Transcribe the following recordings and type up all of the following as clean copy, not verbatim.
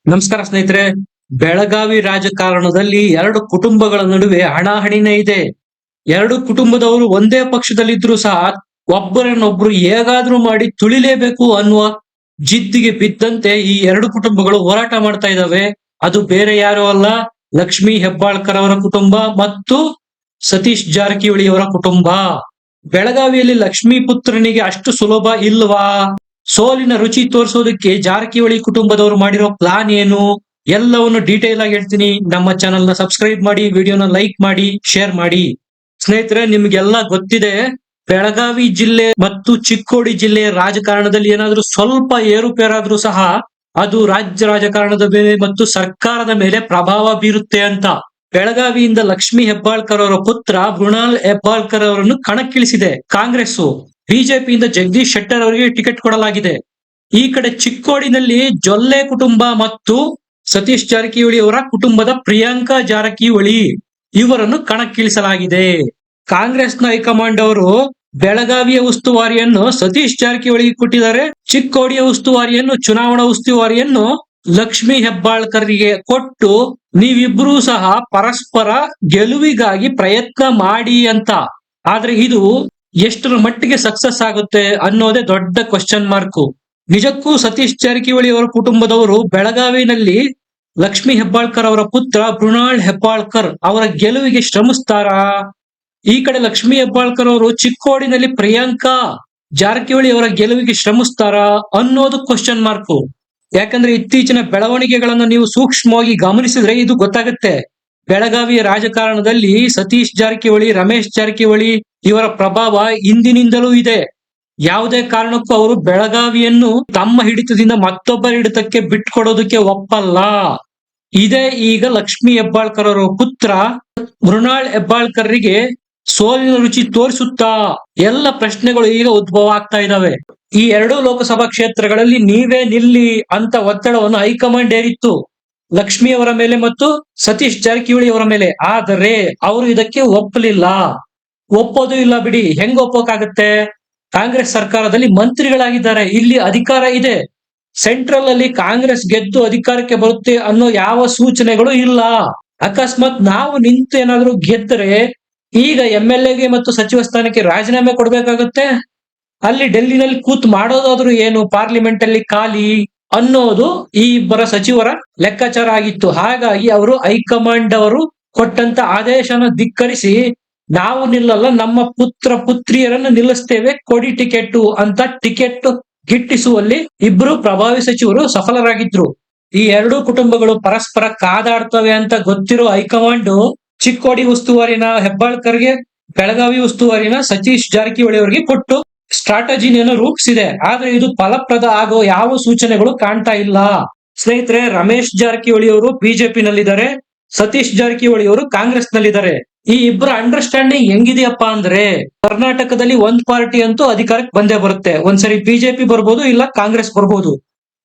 ನಮಸ್ಕಾರ ಸ್ನೇಹಿತರೆ. ಬೆಳಗಾವಿ ರಾಜಕಾರಣದಲ್ಲಿ ಎರಡು ಕುಟುಂಬಗಳ ನಡುವೆ ಹಣಾಹಣಿನೇ ಇದೆ. ಎರಡು ಕುಟುಂಬದವರು ಒಂದೇ ಪಕ್ಷದಲ್ಲಿದ್ರು ಸಹ ಒಬ್ಬರನ್ನೊಬ್ರು ಹೇಗಾದ್ರೂ ಮಾಡಿ ತುಳಿಲೇಬೇಕು ಅನ್ನುವ ಜಿದ್ದಿಗೆ ಬಿದ್ದಂತೆ ಈ ಎರಡು ಕುಟುಂಬಗಳು ಹೋರಾಟ ಮಾಡ್ತಾ ಇದ್ದಾವೆ. ಅದು ಬೇರೆ ಯಾರು ಅಲ್ಲ, ಲಕ್ಷ್ಮೀ ಹೆಬ್ಬಾಳ್ಕರ್ ಅವರ ಕುಟುಂಬ ಮತ್ತು ಸತೀಶ್ ಜಾರಕಿಹೊಳಿ ಅವರ ಕುಟುಂಬ. ಬೆಳಗಾವಿಯಲ್ಲಿ ಲಕ್ಷ್ಮೀ ಪುತ್ರನಿಗೆ ಅಷ್ಟು ಸುಲಭ ಇಲ್ವಾ? ಸೋಲಿನ ರುಚಿ ತೋರಿಸೋದಕ್ಕೆ ಜಾರಕಿಹೊಳಿ ಕುಟುಂಬದವರು ಮಾಡಿರೋ ಪ್ಲಾನ್ ಏನು ಎಲ್ಲವನ್ನು ಡೀಟೇಲ್ ಆಗಿ ಹೇಳ್ತೀನಿ. ನಮ್ಮ ಚಾನೆಲ್ ನ ಸಬ್ಸ್ಕ್ರೈಬ್ ಮಾಡಿ, ವಿಡಿಯೋನ ಲೈಕ್ ಮಾಡಿ, ಶೇರ್ ಮಾಡಿ. ಸ್ನೇಹಿತರೆ, ನಿಮ್ಗೆಲ್ಲ ಗೊತ್ತಿದೆ, ಬೆಳಗಾವಿ ಜಿಲ್ಲೆ ಮತ್ತು ಚಿಕ್ಕೋಡಿ ಜಿಲ್ಲೆಯ ರಾಜಕಾರಣದಲ್ಲಿ ಏನಾದ್ರೂ ಸ್ವಲ್ಪ ಏರುಪೇರಾದ್ರೂ ಸಹ ಅದು ರಾಜ್ಯ ರಾಜಕಾರಣದ ಮೇಲೆ ಮತ್ತು ಸರ್ಕಾರದ ಮೇಲೆ ಪ್ರಭಾವ ಬೀರುತ್ತೆ ಅಂತ. ಬೆಳಗಾವಿಯಿಂದ ಲಕ್ಷ್ಮೀ ಹೆಬ್ಬಾಳ್ಕರ್ ಅವರ ಪುತ್ರ ಮೃಣಾಲ್ ಹೆಬ್ಬಾಳ್ಕರ್ ಅವರನ್ನು ಕಣಕ್ಕಿಳಿಸಿದೆ ಕಾಂಗ್ರೆಸ್. ಬಿಜೆಪಿಯಿಂದ ಜಗದೀಶ್ ಶೆಟ್ಟರ್ ಅವರಿಗೆ ಟಿಕೆಟ್ ಕೊಡಲಾಗಿದೆ. ಈ ಕಡೆ ಚಿಕ್ಕೋಡಿನಲ್ಲಿ ಜೊಲ್ಲೆ ಕುಟುಂಬ ಮತ್ತು ಸತೀಶ್ ಜಾರಕಿಹೊಳಿ ಅವರ ಕುಟುಂಬದ ಪ್ರಿಯಾಂಕಾ ಜಾರಕಿಹೊಳಿ ಇವರನ್ನು ಕಣಕ್ಕಿಳಿಸಲಾಗಿದೆ. ಕಾಂಗ್ರೆಸ್ನ ಹೈಕಮಾಂಡ್ ಅವರು ಬೆಳಗಾವಿಯ ಉಸ್ತುವಾರಿಯನ್ನು ಸತೀಶ್ ಜಾರಕಿಹೊಳಿಗೆ ಕೊಟ್ಟಿದ್ದಾರೆ. ಚಿಕ್ಕೋಡಿಯ ಉಸ್ತುವಾರಿಯನ್ನು, ಚುನಾವಣಾ ಉಸ್ತುವಾರಿಯನ್ನು ಲಕ್ಷ್ಮೀ ಹೆಬ್ಬಾಳ್ಕರ್ಗೆ ಕೊಟ್ಟು ನೀವಿಬ್ರೂ ಸಹ ಪರಸ್ಪರ ಗೆಲುವಿಗಾಗಿ ಪ್ರಯತ್ನ ಮಾಡಿ ಅಂತ. ಆದ್ರೆ ಇದು ಎಷ್ಟರ ಮಟ್ಟಿಗೆ ಸಕ್ಸಸ್ ಆಗುತ್ತೆ ಅನ್ನೋದೇ ದೊಡ್ಡ ಕ್ವಶನ್ ಮಾರ್ಕ್. ನಿಜಕ್ಕೂ ಸತೀಶ್ ಜಾರಕಿಹೊಳಿ ಅವರ ಕುಟುಂಬದವರು ಬೆಳಗಾವಿನಲ್ಲಿ ಲಕ್ಷ್ಮೀ ಹೆಬ್ಬಾಳ್ಕರ್ ಅವರ ಪುತ್ರ ಮೃಣಾಲ್ ಹೆಬ್ಬಾಳ್ಕರ್ ಅವರ ಗೆಲುವಿಗೆ ಶ್ರಮಿಸ್ತಾರಾ? ಈ ಕಡೆ ಲಕ್ಷ್ಮೀ ಹೆಬ್ಬಾಳ್ಕರ್ ಅವರು ಚಿಕ್ಕೋಡಿನಲ್ಲಿ ಪ್ರಿಯಾಂಕಾ ಜಾರಕಿಹೊಳಿ ಅವರ ಗೆಲುವಿಗೆ ಶ್ರಮಿಸ್ತಾರಾ ಅನ್ನೋದು ಕ್ವಶನ್ ಮಾರ್ಕ್. ಯಾಕಂದ್ರೆ ಇತ್ತೀಚಿನ ಬೆಳವಣಿಗೆಗಳನ್ನು ನೀವು ಸೂಕ್ಷ್ಮವಾಗಿ ಗಮನಿಸಿದ್ರೆ ಇದು ಗೊತ್ತಾಗುತ್ತೆ. ಬೆಳಗಾವಿಯ ರಾಜಕಾರಣದಲ್ಲಿ ಸತೀಶ್ ಜಾರಕಿಹೊಳಿ, ರಮೇಶ್ ಜಾರಕಿಹೊಳಿ ಇವರ ಪ್ರಭಾವ ಇಂದಿನಿಂದಲೂ ಇದೆ. ಯಾವುದೇ ಕಾರಣಕ್ಕೂ ಅವರು ಬೆಳಗಾವಿಯನ್ನು ತಮ್ಮ ಹಿಡಿತದಿಂದ ಮತ್ತೊಬ್ಬರ ಹಿಡಿತಕ್ಕೆ ಬಿಟ್ಕೊಡೋದಕ್ಕೆ ಒಪ್ಪಲ್ಲ. ಇದೇ ಈಗ ಲಕ್ಷ್ಮೀ ಹೆಬ್ಬಾಳ್ಕರ್ ಅವರ ಪುತ್ರ ಮೃಣಾಲ್ ಹೆಬ್ಬಾಳ್ಕರ್ರಿಗೆ ಸೋಲಿನ ರುಚಿ ತೋರಿಸುತ್ತಾ ಎಲ್ಲ ಪ್ರಶ್ನೆಗಳು ಈಗ ಉದ್ಭವ ಆಗ್ತಾ ಇದಾವೆ. ಈ ಎರಡೂ ಲೋಕಸಭಾ ಕ್ಷೇತ್ರಗಳಲ್ಲಿ ನೀವೇ ನಿಲ್ಲಿ ಅಂತ ಒತ್ತಡವನ್ನು ಹೈಕಮಾಂಡ್ ಹೇರಿತ್ತು ಲಕ್ಷ್ಮಿ ಅವರ ಮೇಲೆ ಮತ್ತು ಸತೀಶ್ ಜಾರಕಿಹೊಳಿ ಅವರ ಮೇಲೆ. ಆದರೆ ಅವರು ಇದಕ್ಕೆ ಒಪ್ಪಲಿಲ್ಲ. ಒಪ್ಪೋದು ಇಲ್ಲ ಬಿಡಿ, ಹೆಂಗ್ ಒಪ್ಪೋಕಾಗತ್ತೆ? ಕಾಂಗ್ರೆಸ್ ಸರ್ಕಾರದಲ್ಲಿ ಮಂತ್ರಿಗಳಾಗಿದ್ದಾರೆ, ಇಲ್ಲಿ ಅಧಿಕಾರ ಇದೆ. ಸೆಂಟ್ರಲ್ ಅಲ್ಲಿ ಕಾಂಗ್ರೆಸ್ ಗೆದ್ದು ಅಧಿಕಾರಕ್ಕೆ ಬರುತ್ತೆ ಅನ್ನೋ ಯಾವ ಸೂಚನೆಗಳು ಇಲ್ಲ. ಅಕಸ್ಮಾತ್ ನಾವು ನಿಂತು ಏನಾದ್ರೂ ಗೆದ್ದರೆ ಈಗ MLA ಮತ್ತು ಸಚಿವ ಸ್ಥಾನಕ್ಕೆ ರಾಜೀನಾಮೆ ಕೊಡ್ಬೇಕಾಗುತ್ತೆ. ಅಲ್ಲಿ ಡೆಲ್ಲಿನಲ್ಲಿ ಕೂತ್ ಮಾಡೋದಾದ್ರೂ ಏನು, ಪಾರ್ಲಿಮೆಂಟ್ ಅಲ್ಲಿ ಖಾಲಿ ಅನ್ನೋದು ಈ ಇಬ್ಬರ ಸಚಿವರ ಲೆಕ್ಕಾಚಾರ ಆಗಿತ್ತು. ಹಾಗಾಗಿ ಅವರು ಹೈಕಮಾಂಡ್ ಅವರು ಕೊಟ್ಟಂತ ಆದೇಶನ ಧಿಕ್ಕರಿಸಿ ನಾವು ನಿಲ್ಲಲ್ಲ, ನಮ್ಮ ಪುತ್ರ ಪುತ್ರಿಯರನ್ನು ನಿಲ್ಲಿಸ್ತೇವೆ, ಕೊಡಿ ಟಿಕೆಟ್ ಅಂತ ಟಿಕೆಟ್ ಗಿಟ್ಟಿಸುವಲ್ಲಿ ಇಬ್ರು ಪ್ರಭಾವಿ ಸಚಿವರು ಸಫಲರಾಗಿದ್ರು. ಈ ಎರಡೂ ಕುಟುಂಬಗಳು ಪರಸ್ಪರ ಕಾದಾಡ್ತವೆ ಅಂತ ಗೊತ್ತಿರೋ ಹೈಕಮಾಂಡ್ ಚಿಕ್ಕೋಡಿ ಉಸ್ತುವಾರಿನ ಹೆಬ್ಬಾಳ್ಕರ್ಗೆ, ಬೆಳಗಾವಿ ಉಸ್ತುವಾರಿನ ಸತೀಶ್ ಜಾರಕಿಹೊಳಿ ಅವರಿಗೆ ಕೊಟ್ಟು ಸ್ಟ್ರಾಟಜಿನೇನೋ ರೂಪಿಸಿದೆ. ಆದ್ರೆ ಇದು ಫಲಪ್ರದ ಆಗೋ ಯಾವ ಸೂಚನೆಗಳು ಕಾಣ್ತಾ ಇಲ್ಲ. ಸ್ನೇಹಿತರೆ, ರಮೇಶ್ ಜಾರಕಿಹೊಳಿ ಅವರು ಬಿಜೆಪಿ ನಲ್ಲಿದ್ದಾರೆ, ಸತೀಶ್ ಜಾರಕಿಹೊಳಿ ಅವರು ಕಾಂಗ್ರೆಸ್ ನಲ್ಲಿದ್ದಾರೆ. ಈ ಇಬ್ಬರ ಅಂಡರ್ಸ್ಟ್ಯಾಂಡಿಂಗ್ ಹೆಂಗಿದೆಯಪ್ಪ ಅಂದ್ರೆ, ಕರ್ನಾಟಕದಲ್ಲಿ ಒಂದ್ ಪಾರ್ಟಿ ಅಂತೂ ಅಧಿಕಾರಕ್ಕೆ ಬಂದೇ ಬರುತ್ತೆ. ಒಂದ್ಸರಿ ಬಿಜೆಪಿ ಬರ್ಬೋದು, ಇಲ್ಲ ಕಾಂಗ್ರೆಸ್ ಬರ್ಬೋದು.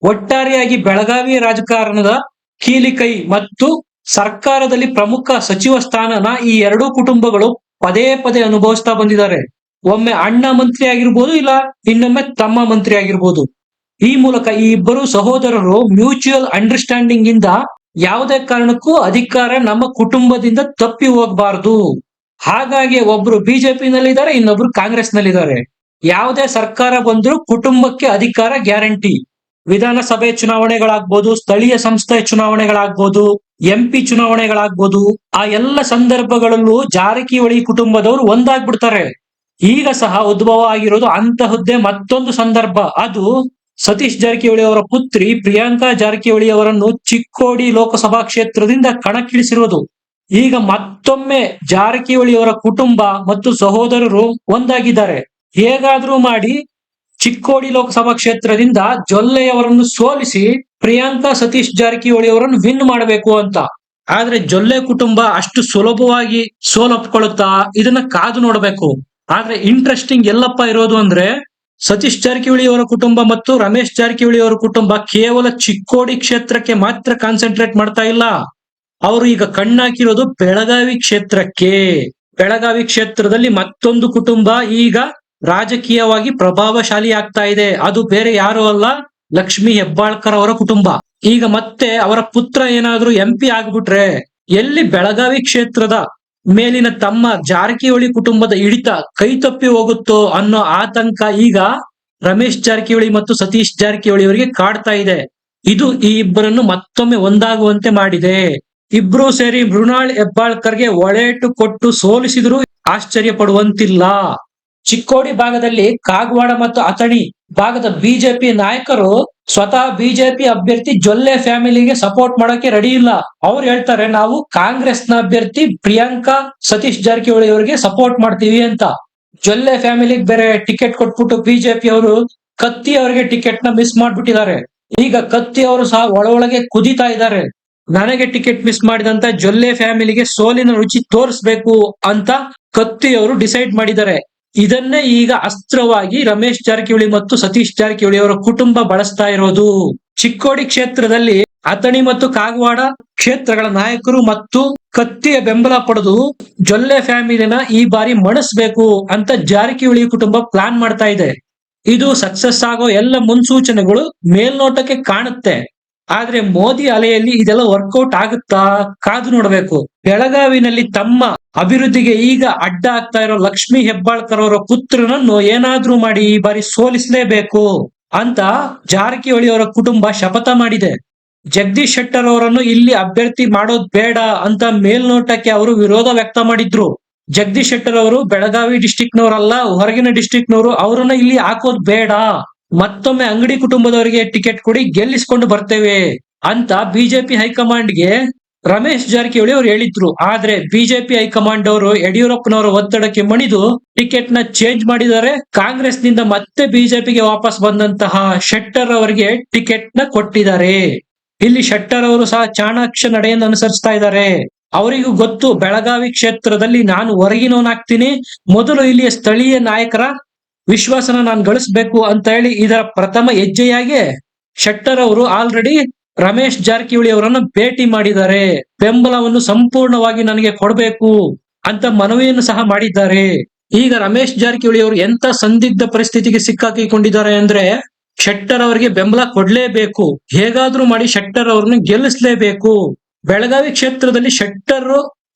ಒಟ್ಟಾರೆಯಾಗಿ ಬೆಳಗಾವಿ ರಾಜಕಾರಣದ ಕೀಲಿಕೈ ಮತ್ತು ಸರ್ಕಾರದಲ್ಲಿ ಪ್ರಮುಖ ಸಚಿವ ಸ್ಥಾನನ ಈ ಎರಡೂ ಕುಟುಂಬಗಳು ಪದೇ ಪದೇ ಅನುಭವಿಸ್ತಾ ಬಂದಿದ್ದಾರೆ. ಒಮ್ಮೆ ಅಣ್ಣ ಮಂತ್ರಿ ಆಗಿರ್ಬೋದು, ಇಲ್ಲ ಇನ್ನೊಮ್ಮೆ ತಮ್ಮ ಮಂತ್ರಿ ಆಗಿರ್ಬೋದು. ಈ ಮೂಲಕ ಈ ಇಬ್ಬರು ಸಹೋದರರು ಮ್ಯೂಚುವಲ್ ಅಂಡರ್ಸ್ಟ್ಯಾಂಡಿಂಗ್ ಇಂದ ಯಾವುದೇ ಕಾರಣಕ್ಕೂ ಅಧಿಕಾರ ನಮ್ಮ ಕುಟುಂಬದಿಂದ ತಪ್ಪಿ ಹೋಗಬಾರದು. ಹಾಗಾಗಿ ಒಬ್ರು ಬಿಜೆಪಿ ನಲ್ಲಿದ್ದಾರೆ, ಇನ್ನೊಬ್ರು ಕಾಂಗ್ರೆಸ್ ನಲ್ಲಿದ್ದಾರೆ. ಯಾವುದೇ ಸರ್ಕಾರ ಬಂದ್ರೂ ಕುಟುಂಬಕ್ಕೆ ಅಧಿಕಾರ ಗ್ಯಾರಂಟಿ. ವಿಧಾನಸಭೆ ಚುನಾವಣೆಗಳಾಗ್ಬೋದು, ಸ್ಥಳೀಯ ಸಂಸ್ಥೆ ಚುನಾವಣೆಗಳಾಗ್ಬೋದು, MP ಚುನಾವಣೆಗಳಾಗ್ಬೋದು, ಆ ಎಲ್ಲ ಸಂದರ್ಭಗಳಲ್ಲೂ ಜಾರಕಿಹೊಳಿ ಕುಟುಂಬದವರು ಒಂದಾಗ್ಬಿಡ್ತಾರೆ. ಈಗ ಸಹ ಉದ್ಭವ ಆಗಿರೋದು ಅಂತಹದ್ದೇ ಮತ್ತೊಂದು ಸಂದರ್ಭ. ಅದು ಸತೀಶ್ ಜಾರಕಿಹೊಳಿ ಅವರ ಪುತ್ರಿ ಪ್ರಿಯಾಂಕಾ ಜಾರಕಿಹೊಳಿ ಅವರನ್ನು ಚಿಕ್ಕೋಡಿ ಲೋಕಸಭಾ ಕ್ಷೇತ್ರದಿಂದ ಕಣಕ್ಕಿಳಿಸಿರುವುದು. ಈಗ ಮತ್ತೊಮ್ಮೆ ಜಾರಕಿಹೊಳಿ ಅವರ ಕುಟುಂಬ ಮತ್ತು ಸಹೋದರರು ಒಂದಾಗಿದ್ದಾರೆ. ಹೇಗಾದ್ರೂ ಮಾಡಿ ಚಿಕ್ಕೋಡಿ ಲೋಕಸಭಾ ಕ್ಷೇತ್ರದಿಂದ ಜೊಲ್ಲೆಯವರನ್ನು ಸೋಲಿಸಿ ಪ್ರಿಯಾಂಕಾ ಸತೀಶ್ ಜಾರಕಿಹೊಳಿ ಅವರನ್ನು ವಿನ್ ಮಾಡಬೇಕು ಅಂತ. ಆದ್ರೆ ಜೊಲ್ಲೆ ಕುಟುಂಬ ಅಷ್ಟು ಸುಲಭವಾಗಿ ಸೋಲೊಪ್ಕೊಳ್ಳುತ್ತಾ, ಇದನ್ನ ಕಾದು ನೋಡಬೇಕು. ಆದ್ರೆ ಇಂಟ್ರೆಸ್ಟಿಂಗ್ ಎಲ್ಲಪ್ಪ ಇರೋದು ಅಂದ್ರೆ, ಸತೀಶ್ ಜಾರಕಿಹೊಳಿ ಅವರ ಕುಟುಂಬ ಮತ್ತು ರಮೇಶ್ ಜಾರಕಿಹೊಳಿ ಅವರ ಕುಟುಂಬ ಕೇವಲ ಚಿಕ್ಕೋಡಿ ಕ್ಷೇತ್ರಕ್ಕೆ ಮಾತ್ರ ಕಾನ್ಸಂಟ್ರೇಟ್ ಮಾಡ್ತಾ ಇಲ್ಲ. ಅವರು ಈಗ ಕಣ್ಣಾಕಿರೋದು ಬೆಳಗಾವಿ ಕ್ಷೇತ್ರಕ್ಕೆ. ಬೆಳಗಾವಿ ಕ್ಷೇತ್ರದಲ್ಲಿ ಮತ್ತೊಂದು ಕುಟುಂಬ ಈಗ ರಾಜಕೀಯವಾಗಿ ಪ್ರಭಾವಶಾಲಿ ಆಗ್ತಾ ಇದೆ. ಅದು ಬೇರೆ ಯಾರು ಅಲ್ಲ, ಲಕ್ಷ್ಮೀ ಹೆಬ್ಬಾಳ್ಕರ್ ಅವರ ಕುಟುಂಬ. ಈಗ ಮತ್ತೆ ಅವರ ಪುತ್ರ ಏನಾದ್ರೂ MP ಆಗ್ಬಿಟ್ರೆ ಎಲ್ಲಿ ಬೆಳಗಾವಿ ಕ್ಷೇತ್ರದ ಮೇಲಿನ ತಮ್ಮ ಜಾರಕಿಹೊಳಿ ಕುಟುಂಬದ ಹಿಡಿತ ಕೈ ತಪ್ಪಿ ಹೋಗುತ್ತೋ ಅನ್ನೋ ಆತಂಕ ಈಗ ರಮೇಶ್ ಜಾರಕಿಹೊಳಿ ಮತ್ತು ಸತೀಶ್ ಜಾರಕಿಹೊಳಿ ಅವರಿಗೆ ಕಾಡ್ತಾ ಇದೆ. ಇದು ಈ ಇಬ್ಬರನ್ನು ಮತ್ತೊಮ್ಮೆ ಒಂದಾಗುವಂತೆ ಮಾಡಿದೆ. ಇಬ್ರು ಸೇರಿ ಮೃಣಾಲ್ ಹೆಬ್ಬಾಳ್ಕರ್ಗೆ ಒಳೇಟು ಕೊಟ್ಟು ಸೋಲಿಸಿದ್ರು ಆಶ್ಚರ್ಯ ಪಡುವಂತಿಲ್ಲ. ಚಿಕ್ಕೋಡಿ ಭಾಗದಲ್ಲಿ ಕಾಗವಾಡ ಮತ್ತು ಅಥಣಿ ಭಾಗದ ಬಿಜೆಪಿ ನಾಯಕರು ಸ್ವತಃ ಬಿಜೆಪಿ ಅಭ್ಯರ್ಥಿ ಜೊಲ್ಲೆ ಫ್ಯಾಮಿಲಿಗೆ ಸಪೋರ್ಟ್ ಮಾಡೋಕೆ ರೆಡಿ ಇಲ್ಲ. ಅವ್ರು ಹೇಳ್ತಾರೆ ನಾವು ಕಾಂಗ್ರೆಸ್ನ ಅಭ್ಯರ್ಥಿ ಪ್ರಿಯಾಂಕಾ ಸತೀಶ್ ಜಾರಕಿಹೊಳಿ ಅವರಿಗೆ ಸಪೋರ್ಟ್ ಮಾಡ್ತೀವಿ ಅಂತ. ಜೊಲ್ಲೆ ಫ್ಯಾಮಿಲಿಗೆ ಬೇರೆ ಟಿಕೆಟ್ ಕೊಟ್ಬಿಟ್ಟು ಬಿಜೆಪಿ ಅವರು ಕತ್ತಿ ಅವರಿಗೆ ಟಿಕೆಟ್ ನ ಮಿಸ್ ಮಾಡ್ಬಿಟ್ಟಿದ್ದಾರೆ. ಈಗ ಕತ್ತಿ ಅವರು ಸಹ ಒಳಗೆ ಕುದಿತಾ ಇದ್ದಾರೆ. ನನಗೆ ಟಿಕೆಟ್ ಮಿಸ್ ಮಾಡಿದಂತ ಜೊಲ್ಲೆ ಫ್ಯಾಮಿಲಿಗೆ ಸೋಲಿನ ರುಚಿ ತೋರಿಸ್ಬೇಕು ಅಂತ ಕತ್ತಿ ಅವರು ಡಿಸೈಡ್ ಮಾಡಿದ್ದಾರೆ. ಇದನ್ನೇ ಈಗ ಅಸ್ತ್ರವಾಗಿ ರಮೇಶ್ ಜಾರಕಿಹೊಳಿ ಮತ್ತು ಸತೀಶ್ ಜಾರಕಿಹೊಳಿ ಅವರ ಕುಟುಂಬ ಬಳಸ್ತಾ ಇರೋದು. ಚಿಕ್ಕೋಡಿ ಕ್ಷೇತ್ರದಲ್ಲಿ ಅಥಣಿ ಮತ್ತು ಕಾಗವಾಡ ಕ್ಷೇತ್ರಗಳ ನಾಯಕರು ಮತ್ತು ಕತ್ತಿಯ ಬೆಂಬಲ ಪಡೆದು ಜೊಲ್ಲೆ ಫ್ಯಾಮಿಲಿನ ಈ ಬಾರಿ ಮಣಿಸ್ಬೇಕು ಅಂತ ಜಾರಕಿಹೊಳಿ ಕುಟುಂಬ ಪ್ಲಾನ್ ಮಾಡ್ತಾ ಇದೆ. ಇದು ಸಕ್ಸಸ್ ಆಗೋ ಎಲ್ಲ ಮುನ್ಸೂಚನೆಗಳು ಮೇಲ್ನೋಟಕ್ಕೆ ಕಾಣುತ್ತೆ. ಆದ್ರೆ ಮೋದಿ ಅಲೆಯಲ್ಲಿ ಇದೆಲ್ಲ ವರ್ಕೌಟ್ ಆಗುತ್ತಾ ಕಾದು ನೋಡ್ಬೇಕು. ಬೆಳಗಾವಿನಲ್ಲಿ ತಮ್ಮ ಅಭಿವೃದ್ಧಿಗೆ ಈಗ ಅಡ್ಡ ಆಗ್ತಾ ಇರೋ ಲಕ್ಷ್ಮೀ ಹೆಬ್ಬಾಳ್ಕರ್ ಅವರ ಪುತ್ರನನ್ನು ಏನಾದ್ರೂ ಮಾಡಿ ಈ ಬಾರಿ ಸೋಲಿಸಲೇಬೇಕು ಅಂತ ಜಾರಕಿಹೊಳಿ ಅವರ ಕುಟುಂಬ ಶಪಥ ಮಾಡಿದೆ. ಜಗದೀಶ್ ಶೆಟ್ಟರ್ ಅವರನ್ನು ಇಲ್ಲಿ ಅಭ್ಯರ್ಥಿ ಮಾಡೋದ್ ಬೇಡ ಅಂತ ಮೇಲ್ನೋಟಕ್ಕೆ ಅವರು ವಿರೋಧ ವ್ಯಕ್ತ ಮಾಡಿದ್ರು. ಜಗದೀಶ್ ಶೆಟ್ಟರ್ ಅವರು ಬೆಳಗಾವಿ ಡಿಸ್ಟಿಕ್ ನವರಲ್ಲ, ಹೊರಗಿನ ಡಿಸ್ಟಿಕ್ ನವರು, ಅವರನ್ನ ಇಲ್ಲಿ ಹಾಕೋದ್ ಬೇಡ, ಮತ್ತೊಮ್ಮೆ ಅಂಗಡಿ ಕುಟುಂಬದವರಿಗೆ ಟಿಕೆಟ್ ಕೊಡಿ ಗೆಲ್ಲಿಸ್ಕೊಂಡು ಬರ್ತೇವೆ ಅಂತ ಬಿಜೆಪಿ ಹೈಕಮಾಂಡ್ಗೆ ರಮೇಶ್ ಜಾರಕಿಹೊಳಿ ಅವರು ಹೇಳಿದ್ರು. ಆದ್ರೆ ಬಿಜೆಪಿ ಹೈಕಮಾಂಡ್ ಅವರು ಯಡಿಯೂರಪ್ಪನವರ ಒತ್ತಡಕ್ಕೆ ಮಣಿದು ಟಿಕೆಟ್ ನ ಚೇಂಜ್ ಮಾಡಿದ್ದಾರೆ. ಕಾಂಗ್ರೆಸ್ ನಿಂದ ಮತ್ತೆ ಬಿಜೆಪಿಗೆ ವಾಪಸ್ ಬಂದಂತಹ ಶೆಟ್ಟರ್ ಅವರಿಗೆ ಟಿಕೆಟ್ ನ ಕೊಟ್ಟಿದ್ದಾರೆ. ಇಲ್ಲಿ ಶೆಟ್ಟರ್ ಅವರು ಸಹ ಚಾಣಾಕ್ಷ ನಡೆಯನ್ನು ಅನುಸರಿಸ್ತಾ ಇದ್ದಾರೆ. ಅವರಿಗೂ ಗೊತ್ತು ಬೆಳಗಾವಿ ಕ್ಷೇತ್ರದಲ್ಲಿ ನಾನು ಹೊರಗಿನವನಾಗ್ತೀನಿ, ಮೊದಲು ಇಲ್ಲಿಯ ಸ್ಥಳೀಯ ನಾಯಕರ ವಿಶ್ವಾಸನ ನಾನು ಗಳಿಸ್ಬೇಕು ಅಂತ ಹೇಳಿ ಇದರ ಪ್ರಥಮ ಹೆಜ್ಜೆಯಾಗಿ ಶೆಟ್ಟರ್ ಅವರು ಆಲ್ರೆಡಿ ರಮೇಶ್ ಜಾರಕಿಹೊಳಿ ಅವರನ್ನು ಭೇಟಿ ಮಾಡಿದ್ದಾರೆ. ಬೆಂಬಲವನ್ನು ಸಂಪೂರ್ಣವಾಗಿ ನನಗೆ ಕೊಡಬೇಕು ಅಂತ ಮನವಿಯನ್ನು ಸಹ ಮಾಡಿದ್ದಾರೆ. ಈಗ ರಮೇಶ್ ಜಾರಕಿಹೊಳಿ ಅವರು ಎಂತ ಸಂದಿಗ್ಧ ಪರಿಸ್ಥಿತಿಗೆ ಸಿಕ್ಕಾಕಿಕೊಂಡಿದ್ದಾರೆ ಅಂದ್ರೆ ಶೆಟ್ಟರ್ ಅವರಿಗೆ ಬೆಂಬಲ ಕೊಡ್ಲೇಬೇಕು, ಹೇಗಾದ್ರೂ ಮಾಡಿ ಶೆಟ್ಟರ್ ಅವರನ್ನು ಗೆಲ್ಲಿಸಲೇಬೇಕು. ಬೆಳಗಾವಿ ಕ್ಷೇತ್ರದಲ್ಲಿ ಶೆಟ್ಟರ್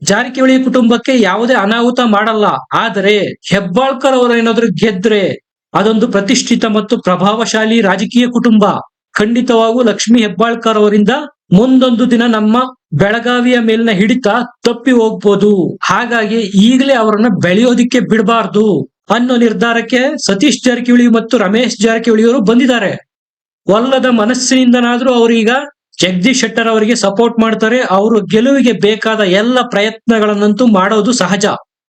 ಜಾರಕಿಹೊಳಿ ಕುಟುಂಬಕ್ಕೆ ಯಾವುದೇ ಅನಾಹುತ ಮಾಡಲ್ಲ. ಆದರೆ ಹೆಬ್ಬಾಳ್ಕರ್ ಅವರು ಏನಾದ್ರು ಗೆದ್ರೆ ಅದೊಂದು ಪ್ರತಿಷ್ಠಿತ ಮತ್ತು ಪ್ರಭಾವಶಾಲಿ ರಾಜಕೀಯ ಕುಟುಂಬ. ಖಂಡಿತವಾಗೂ ಲಕ್ಷ್ಮೀ ಹೆಬ್ಬಾಳ್ಕರ್ ಅವರಿಂದ ಮುಂದೊಂದು ದಿನ ನಮ್ಮ ಬೆಳಗಾವಿಯ ಮೇಲಿನ ಹಿಡಿತ ತಪ್ಪಿ ಹೋಗ್ಬೋದು. ಹಾಗಾಗಿ ಈಗಲೇ ಅವರನ್ನ ಬೆಳೆಯೋದಿಕ್ಕೆ ಬಿಡಬಾರ್ದು ಅನ್ನೋ ನಿರ್ಧಾರಕ್ಕೆ ಸತೀಶ್ ಜಾರಕಿಹೊಳಿ ಮತ್ತು ರಮೇಶ್ ಜಾರಕಿಹೊಳಿ ಅವರು ಬಂದಿದ್ದಾರೆ. ಒಲ್ಲದ ಮನಸ್ಸಿನಿಂದನಾದ್ರೂ ಅವರೀಗ ಜಗದೀಶ್ ಶೆಟ್ಟರ್ ಅವರಿಗೆ ಸಪೋರ್ಟ್ ಮಾಡ್ತಾರೆ. ಅವರು ಗೆಲುವಿಗೆ ಬೇಕಾದ ಎಲ್ಲ ಪ್ರಯತ್ನಗಳನ್ನಂತೂ ಮಾಡೋದು ಸಹಜ.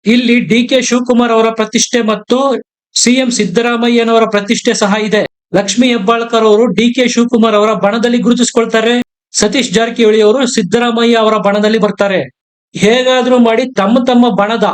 ಇಲ್ಲಿ DK ಶಿವಕುಮಾರ್ ಅವರ ಪ್ರತಿಷ್ಠೆ ಮತ್ತು CM ಸಿದ್ದರಾಮಯ್ಯನವರ ಪ್ರತಿಷ್ಠೆ ಸಹ ಇದೆ. ಲಕ್ಷ್ಮೀ ಹೆಬ್ಬಾಳ್ಕರ್ ಅವರು DK ಶಿವಕುಮಾರ್ ಅವರ ಬಣದಲ್ಲಿ ಗುರುತಿಸಿಕೊಳ್ತಾರೆ. ಸತೀಶ್ ಜಾರಕಿಹೊಳಿ ಅವರು ಸಿದ್ದರಾಮಯ್ಯ ಅವರ ಬಣದಲ್ಲಿ ಬರ್ತಾರೆ. ಹೇಗಾದ್ರೂ ಮಾಡಿ ತಮ್ಮ ತಮ್ಮ ಬಣದ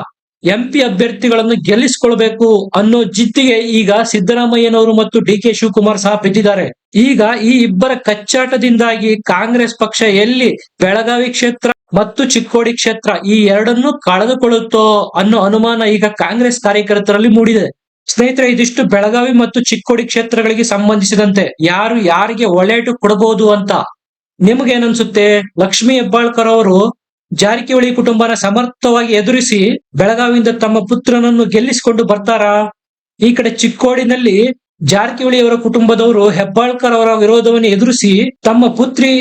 MP ಅಭ್ಯರ್ಥಿಗಳನ್ನು ಗೆಲ್ಲಿಸಿಕೊಳ್ಬೇಕು ಅನ್ನೋ ಜಿದ್ದಿಗೆ ಈಗ ಸಿದ್ದರಾಮಯ್ಯನವರು ಮತ್ತು DK ಶಿವಕುಮಾರ್ ಸಹ ಬಿದ್ದಿದ್ದಾರೆ. ಈಗ ಈ ಇಬ್ಬರ ಕಚ್ಚಾಟದಿಂದಾಗಿ ಕಾಂಗ್ರೆಸ್ ಪಕ್ಷ ಎಲ್ಲಿ ಬೆಳಗಾವಿ ಕ್ಷೇತ್ರ ಮತ್ತು ಚಿಕ್ಕೋಡಿ ಕ್ಷೇತ್ರ ಈ ಎರಡನ್ನು ಕಳೆದುಕೊಳ್ಳುತ್ತೋ ಅನ್ನೋ ಅನುಮಾನ ಈಗ ಕಾಂಗ್ರೆಸ್ ಕಾರ್ಯಕರ್ತರಲ್ಲಿ ಮೂಡಿದೆ. ಸ್ನೇಹಿತರೆ, ಇದಿಷ್ಟು ಬೆಳಗಾವಿ ಮತ್ತು ಚಿಕ್ಕೋಡಿ ಕ್ಷೇತ್ರಗಳಿಗೆ ಸಂಬಂಧಿಸಿದಂತೆ ಯಾರು ಯಾರಿಗೆ ಒಳ್ಳೆಟು ಕೊಡಬಹುದು ಅಂತ ನಿಮ್ಗೇನನ್ಸುತ್ತೆ? ಲಕ್ಷ್ಮೀ ಹೆಬ್ಬಾಳ್ಕರ್ ಅವರು ಜಾರಕಿಹೊಳಿ ಕುಟುಂಬನ ಸಮರ್ಥವಾಗಿ ಎದುರಿಸಿ ಬೆಳಗಾವಿಯಿಂದ ತಮ್ಮ ಪುತ್ರನನ್ನು ಗೆಲ್ಲಿಸಿಕೊಂಡು ಬರ್ತಾರಾ? ಈ ಕಡೆ ಚಿಕ್ಕೋಡಿನಲ್ಲಿ ಜಾರಕಿಹೊಳಿ ಅವರ ಕುಟುಂಬದವರು ಹೆಬ್ಬಾಳ್ಕರ್ ಅವರ ವಿರೋಧವನ್ನು ಎದುರಿಸಿ ತಮ್ಮ ಪುತ್ರಿ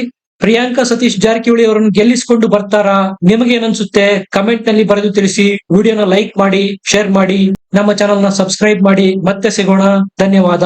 ಪ್ರಿಯಾಂಕಾ ಸತೀಶ್ ಜಾರಕಿಹೊಳಿ ಅವರನ್ನು ಗೆಲ್ಲಿಸಿಕೊಂಡು ಬರ್ತಾರಾ? ನಿಮಗೇನನ್ಸುತ್ತೆ? ಕಮೆಂಟ್ ನಲ್ಲಿ ಬರೆದು ತಿಳಿಸಿ. ವಿಡಿಯೋನ ಲೈಕ್ ಮಾಡಿ, ಶೇರ್ ಮಾಡಿ, ನಮ್ಮ ಚಾನೆಲ್ ನ ಸಬ್ಸ್ಕ್ರೈಬ್ ಮಾಡಿ. ಮತ್ತೆ ಸಿಗೋಣ. ಧನ್ಯವಾದ.